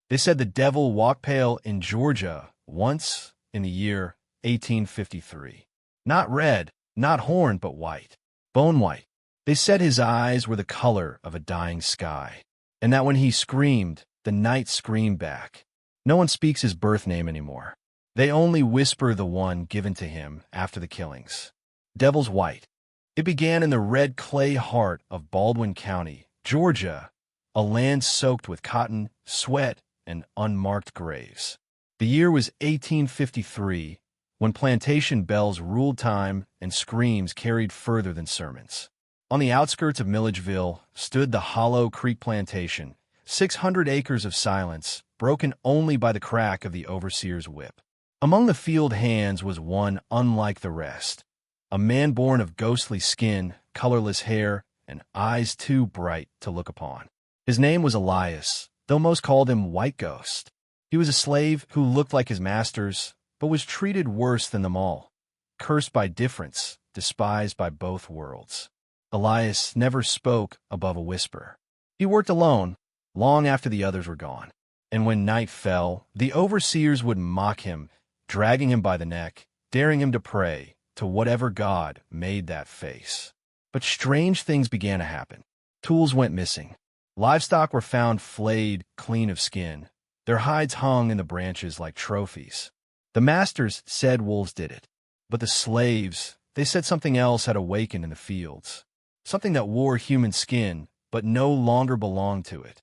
They said the devil walked pale in Georgia once in the year 1853. Not red, not horned, but white, bone white. They said his eyes were the color of a dying sky, and that when he screamed, the night screamed back. No one speaks his birth name anymore. They only whisper the one given to him after the killings. Devil's White. It began in the red clay heart of Baldwin County, Georgia, a land soaked with cotton, sweat, and unmarked graves. The year was 1853, when plantation bells ruled time and screams carried further than sermons. On the outskirts of Milledgeville stood the Hollow Creek Plantation, 600 acres of silence, broken only by the crack of the overseer's whip. Among the field hands was one unlike the rest, a man born of ghostly skin, colorless hair, and eyes too bright to look upon. His name was Elias, though most called him White Ghost. He was a slave who looked like his masters, but was treated worse than them all, cursed by difference, despised by both worlds. Elias never spoke above a whisper. He worked alone, long after the others were gone, and when night fell, the overseers would mock him, dragging him by the neck, daring him to pray to whatever God made that face. But strange things began to happen. Tools went missing. Livestock were found flayed clean of skin. Their hides hung in the branches like trophies. The masters said wolves did it, but the slaves, they said something else had awakened in the fields, something that wore human skin but no longer belonged to it.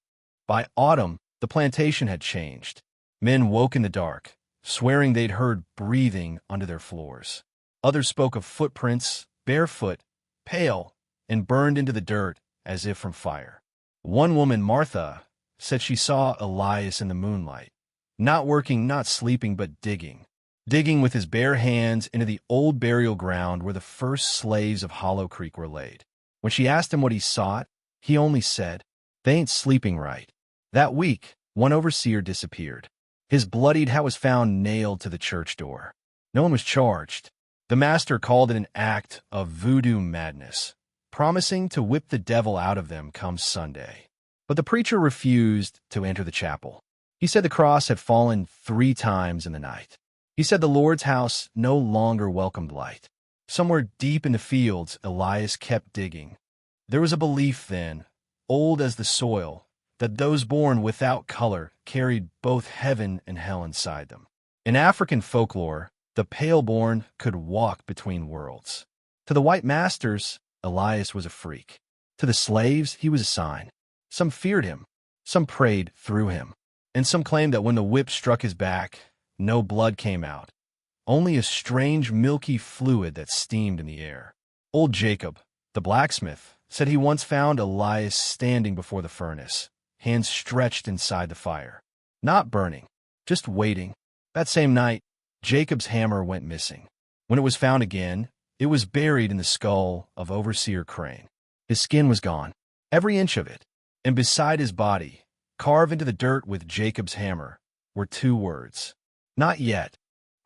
By autumn, the plantation had changed. Men woke in the dark, swearing they'd heard breathing under their floors. Others spoke of footprints, barefoot, pale, and burned into the dirt as if from fire. One woman, Martha, said she saw Elias in the moonlight, not working, not sleeping, but digging with his bare hands into the old burial ground where the first slaves of Hollow Creek were laid. When she asked him what he sought, he only said, "They ain't sleeping right." That week, one overseer disappeared. His bloodied hat was found nailed to the church door. No one was charged. The master called it an act of voodoo madness, promising to whip the devil out of them come Sunday. But the preacher refused to enter the chapel. He said the cross had fallen 3 times in the night. He said the Lord's house no longer welcomed light. Somewhere deep in the fields, Elias kept digging. There was a belief then, old as the soil, that those born without color carried both heaven and hell inside them. In African folklore, the pale-born could walk between worlds. To the white masters, Elias was a freak. To the slaves, he was a sign. Some feared him, some prayed through him, and some claimed that when the whip struck his back, no blood came out, only a strange milky fluid that steamed in the air. Old Jacob, the blacksmith, said he once found Elias standing before the furnace, hands stretched inside the fire, not burning, just waiting. That same night, Jacob's hammer went missing. When it was found again, it was buried in the skull of Overseer Crane. His skin was gone, every inch of it, and beside his body, carved into the dirt with Jacob's hammer, were 2 words. Not yet.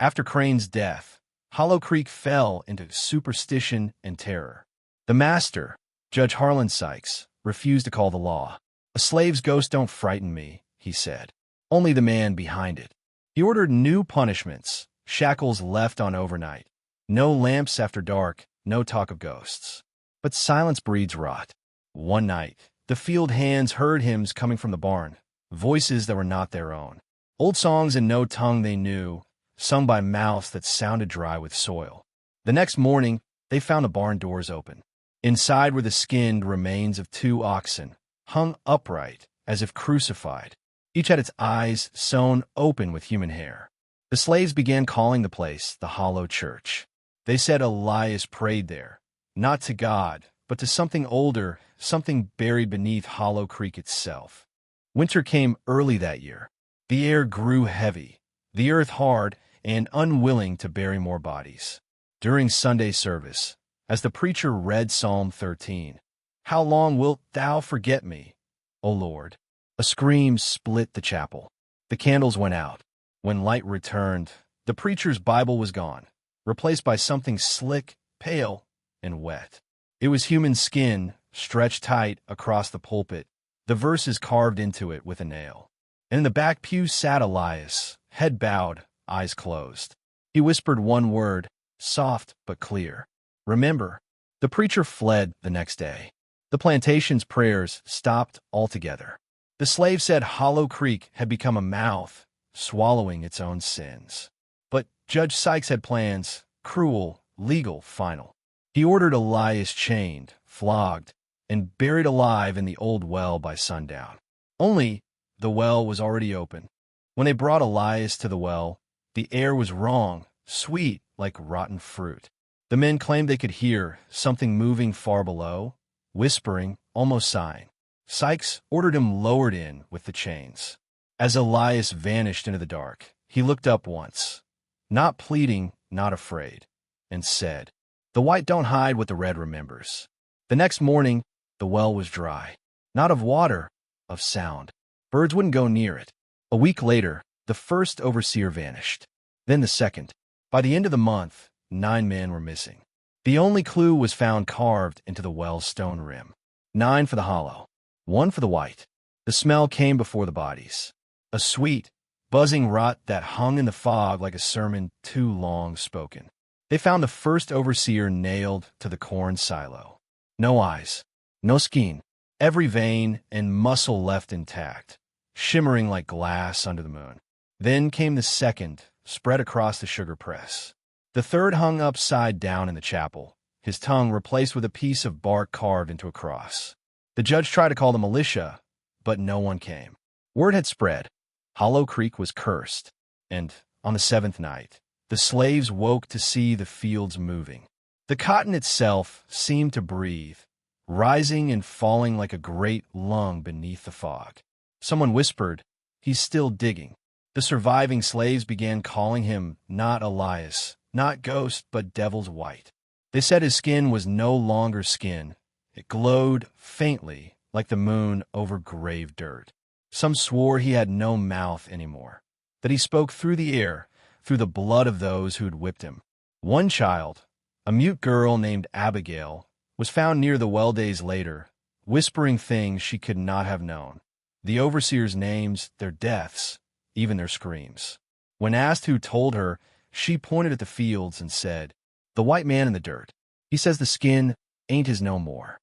After Crane's death, Hollow Creek fell into superstition and terror. The master, Judge Harlan Sykes, refused to call the law. "A slave's ghost don't frighten me," he said. "Only the man behind it." He ordered new punishments, shackles left on overnight, no lamps after dark, no talk of ghosts. But silence breeds rot. One night, the field hands heard hymns coming from the barn, voices that were not their own. Old songs in no tongue they knew, sung by mouths that sounded dry with soil. The next morning, they found the barn doors open. Inside were the skinned remains of 2 oxen, hung upright as if crucified. Each had its eyes sewn open with human hair. The slaves began calling the place the Hollow Church. They said Elias prayed there, not to God, but to something older, something buried beneath Hollow Creek itself. Winter came early that year. The air grew heavy, the earth hard and unwilling to bury more bodies. During Sunday service, as the preacher read Psalm 13, "How long wilt thou forget me, O Lord?" a scream split the chapel. The candles went out. When light returned, the preacher's Bible was gone, replaced by something slick, pale, and wet. It was human skin, stretched tight across the pulpit, the verses carved into it with a nail. and in the back pew sat Elias, head bowed, eyes closed. He whispered one word, soft but clear. Remember. The preacher fled the next day. The plantation's prayers stopped altogether. The slave said Hollow Creek had become a mouth, swallowing its own sins. But Judge Sykes had plans, cruel, legal, final. He ordered Elias chained, flogged, and buried alive in the old well by sundown. Only, the well was already open. When they brought Elias to the well, the air was wrong, sweet like rotten fruit. The men claimed they could hear something moving far below, whispering, almost sighing. Sykes ordered him lowered in with the chains. As Elias vanished into the dark, he looked up once, not pleading, not afraid, and said, "The white don't hide what the red remembers." The next morning, the well was dry, not of water, of sound. Birds wouldn't go near it. A week later, the first overseer vanished, then the second. By the end of the month, 9 men were missing. The only clue was found carved into the well's stone rim. 9 for the hollow, 1 for the white. The smell came before the bodies. A sweet, buzzing rot that hung in the fog like a sermon too long spoken. They found the first overseer nailed to the corn silo. No eyes, no skin, every vein and muscle left intact, shimmering like glass under the moon. Then came the second, spread across the sugar press. The third hung upside down in the chapel, his tongue replaced with a piece of bark carved into a cross. The judge tried to call the militia, but no one came. Word had spread. Hollow Creek was cursed, and, on the 7th night, the slaves woke to see the fields moving. The cotton itself seemed to breathe, rising and falling like a great lung beneath the fog. Someone whispered, "He's still digging." The surviving slaves began calling him not Elias, not ghost, but devil's white. They said his skin was no longer skin. It glowed faintly like the moon over grave dirt. Some swore he had no mouth anymore, that he spoke through the air, through the blood of those who'd whipped him. One child, a mute girl named Abigail, was found near the well days later, whispering things she could not have known. The overseers' names, their deaths, even their screams. When asked who told her, she pointed at the fields and said, "The white man in the dirt. He says the skin ain't his no more."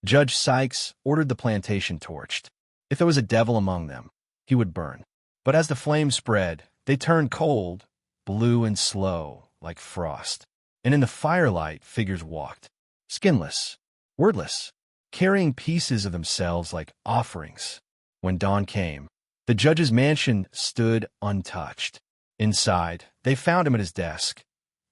Judge Sykes ordered the plantation torched. If there was a devil among them, he would burn. But as the flames spread, they turned cold, blue and slow, like frost. And in the firelight, figures walked, skinless, wordless, carrying pieces of themselves like offerings. When dawn came, the judge's mansion stood untouched. Inside, they found him at his desk,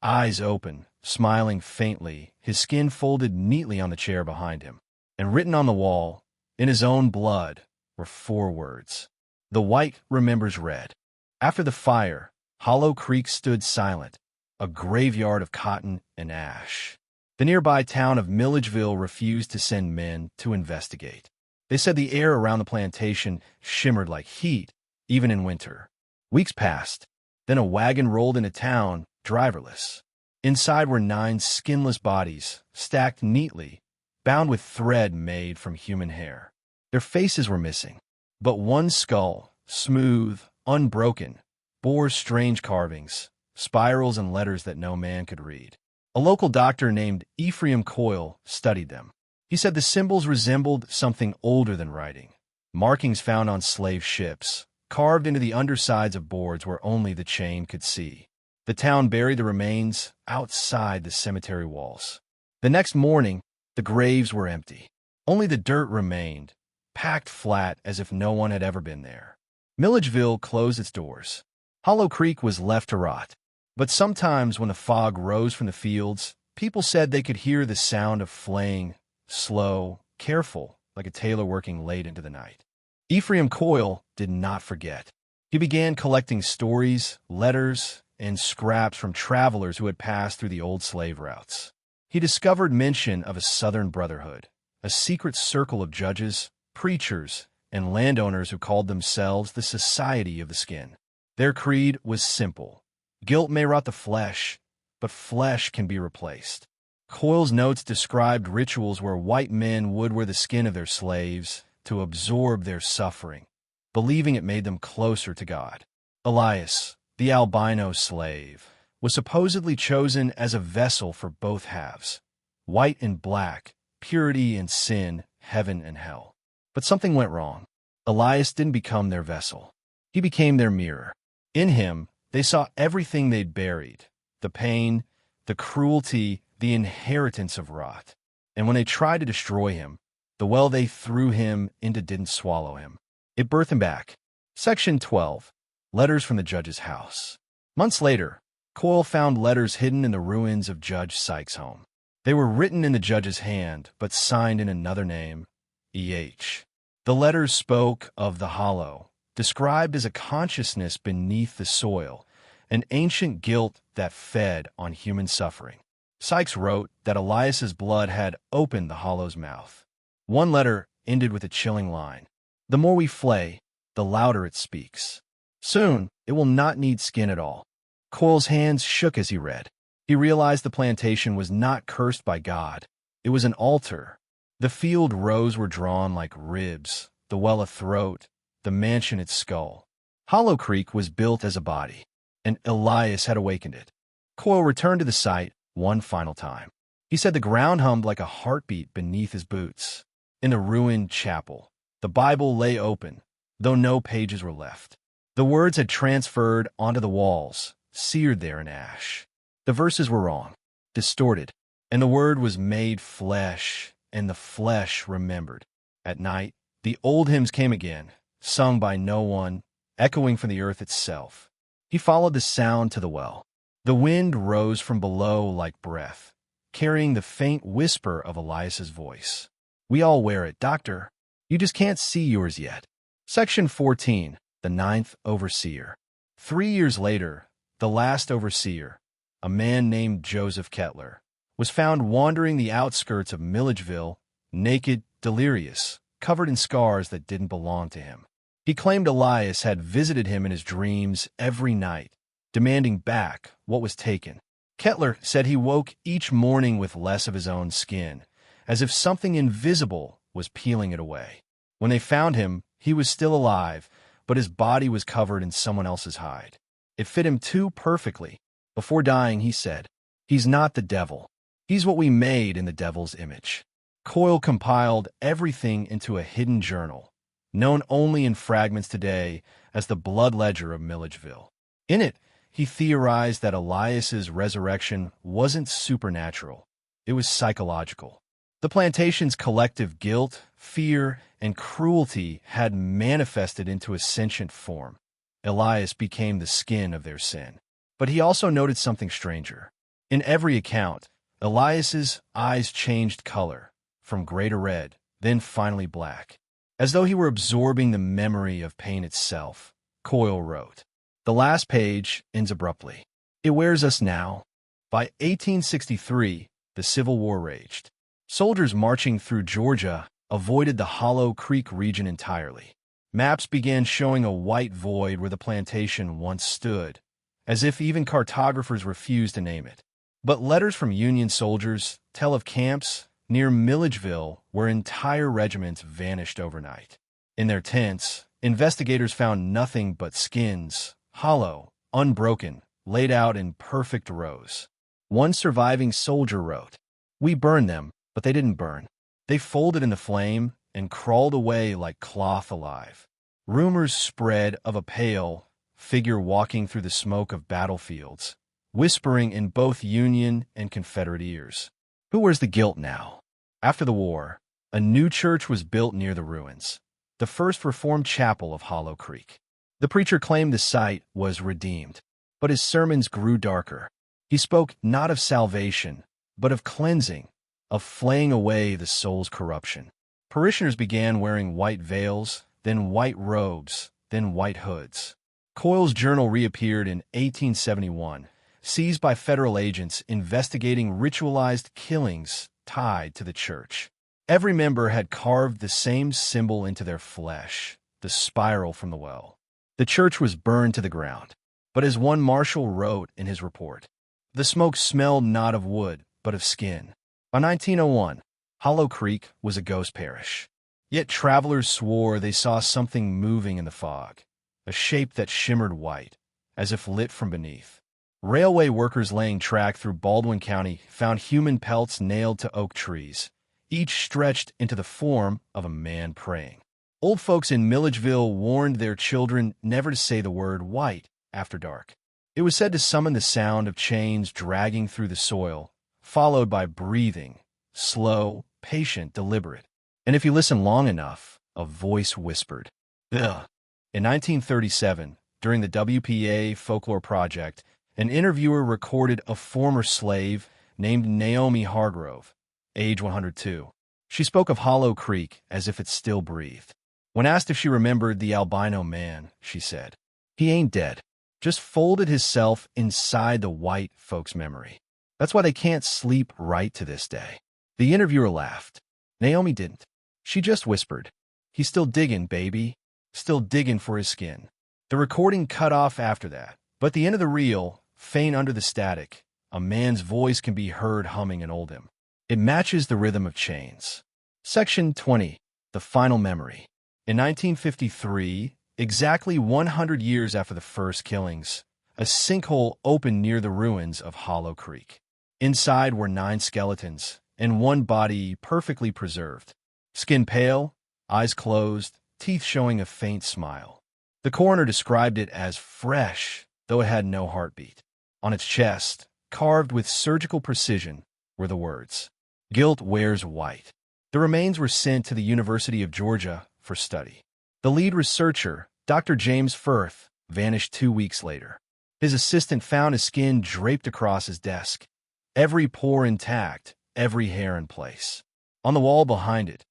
eyes open, smiling faintly, his skin folded neatly on the chair behind him. And written on the wall, in his own blood, were 4 words. The white remembers red. After the fire, Hollow Creek stood silent, a graveyard of cotton and ash. The nearby town of Milledgeville refused to send men to investigate. They said the air around the plantation shimmered like heat, even in winter. Weeks passed. Then a wagon rolled into town, driverless. Inside were 9 skinless bodies, stacked neatly, bound with thread made from human hair. Their faces were missing, but one skull, smooth, unbroken, bore strange carvings, spirals and letters that no man could read. A local doctor named Ephraim Coyle studied them. He said the symbols resembled something older than writing, markings found on slave ships, carved into the undersides of boards where only the chain could see. The town buried the remains outside the cemetery walls. The next morning, the graves were empty. Only the dirt remained, packed flat as if no one had ever been there. Milledgeville closed its doors. Hollow Creek was left to rot. But sometimes when the fog rose from the fields, people said they could hear the sound of flaying, slow, careful, like a tailor working late into the night. Ephraim Coyle did not forget. He began collecting stories, letters, and scraps from travelers who had passed through the old slave routes. He discovered mention of a Southern Brotherhood, a secret circle of judges, preachers, and landowners who called themselves the Society of the Skin. Their creed was simple. Guilt may rot the flesh, but flesh can be replaced. Coyle's notes described rituals where white men would wear the skin of their slaves to absorb their suffering, believing it made them closer to God. Elias, the albino slave, was supposedly chosen as a vessel for both halves, white and black, purity and sin, heaven and hell. But something went wrong. Elias didn't become their vessel. He became their mirror. In him, they saw everything they'd buried, the pain, the cruelty, the inheritance of rot. And when they tried to destroy him, the well they threw him into didn't swallow him. It birthed him back. Section 12. Letters from the judge's house. Months later, Coyle found letters hidden in the ruins of Judge Sykes' home. They were written in the judge's hand, but signed in another name, E.H. The letters spoke of the hollow, described as a consciousness beneath the soil, an ancient guilt that fed on human suffering. Sykes wrote that Elias's blood had opened the hollow's mouth. One letter ended with a chilling line. The more we flay, the louder it speaks. Soon, it will not need skin at all. Coyle's hands shook as he read. He realized the plantation was not cursed by God. It was an altar. The field rows were drawn like ribs, the well a throat, the mansion its skull. Hollow Creek was built as a body, and Elias had awakened it. Coyle returned to the site one final time. He said the ground hummed like a heartbeat beneath his boots. In the ruined chapel, the Bible lay open, though no pages were left. The words had transferred onto the walls, seared there in ash. The verses were wrong, distorted, and the word was made flesh, and the flesh remembered. At night, the old hymns came again, sung by no one, echoing from the earth itself. He followed the sound to the well. The wind rose from below like breath, carrying the faint whisper of Elias's voice. "We all wear it, Doctor. You just can't see yours yet." Section 14. The Ninth Overseer. 3 years later, the last overseer, a man named Joseph Kettler, was found wandering the outskirts of Milledgeville, naked, delirious, covered in scars that didn't belong to him. He claimed Elias had visited him in his dreams every night, demanding back what was taken. Kettler said he woke each morning with less of his own skin, as if something invisible was peeling it away. When they found him, he was still alive, but his body was covered in someone else's hide. It fit him too perfectly. Before dying, he said, "He's not the devil. He's what we made in the devil's image." Coyle compiled everything into a hidden journal, known only in fragments today as the Blood Ledger of Milledgeville. In it, he theorized that Elias's resurrection wasn't supernatural. It was psychological. The plantation's collective guilt, fear, and cruelty had manifested into a sentient form. Elias became the skin of their sin. But he also noted something stranger. In every account, Elias's eyes changed color, from gray to red, then finally black. As though he were absorbing the memory of pain itself, Coyle wrote. The last page ends abruptly. It wears us now. By 1863, the Civil War raged. Soldiers marching through Georgia avoided the Hollow Creek region entirely. Maps began showing a white void where the plantation once stood, as if even cartographers refused to name it. But letters from Union soldiers tell of camps near Milledgeville where entire regiments vanished overnight. In their tents, investigators found nothing but skins, hollow, unbroken, laid out in perfect rows. One surviving soldier wrote, "We burned them, but they didn't burn. They folded in the flame and crawled away like cloth alive." Rumors spread of a pale figure walking through the smoke of battlefields, whispering in both Union and Confederate ears. Who wears the guilt now? After the war, a new church was built near the ruins, the first Reformed chapel of Hollow Creek. The preacher claimed the site was redeemed, but his sermons grew darker. He spoke not of salvation, but of cleansing, of flaying away the soul's corruption. Parishioners began wearing white veils, then white robes, then white hoods. Coyle's journal reappeared in 1871, seized by federal agents investigating ritualized killings tied to the church. Every member had carved the same symbol into their flesh, the spiral from the well. The church was burned to the ground, but as one marshal wrote in his report, the smoke smelled not of wood, but of skin. By 1901, Hollow Creek was a ghost parish. Yet travelers swore they saw something moving in the fog, a shape that shimmered white, as if lit from beneath. Railway workers laying track through Baldwin County found human pelts nailed to oak trees, each stretched into the form of a man praying. Old folks in Milledgeville warned their children never to say the word white after dark. It was said to summon the sound of chains dragging through the soil, followed by breathing, slow, patient, deliberate. And if you listen long enough, a voice whispered, "Ugh." In 1937, during the WPA Folklore Project, an interviewer recorded a former slave named Naomi Hargrove, age 102. She spoke of Hollow Creek as if it still breathed. When asked if she remembered the albino man, she said, "He ain't dead, just folded himself inside the white folks' memory. That's why they can't sleep right to this day." The interviewer laughed. Naomi didn't. She just whispered, "He's still digging, baby, still digging for his skin." The recording cut off after that, but at the end of the reel, faint under the static, a man's voice can be heard humming an old hymn. It matches the rhythm of chains. Section 20. The Final Memory. In 1953, exactly 100 years after the first killings, a sinkhole opened near the ruins of Hollow Creek. Inside were 9 skeletons, and one body perfectly preserved. Skin pale, eyes closed, teeth showing a faint smile. The coroner described it as fresh, though it had no heartbeat. On its chest, carved with surgical precision, were the words, "Guilt wears white." The remains were sent to the University of Georgia for study. The lead researcher, Dr. James Firth, vanished 2 weeks later. His assistant found his skin draped across his desk, every pore intact, every hair in place. On the wall behind it,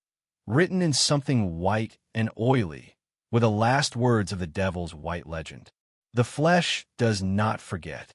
written in something white and oily, were the last words of the devil's white legend. "The flesh does not forget.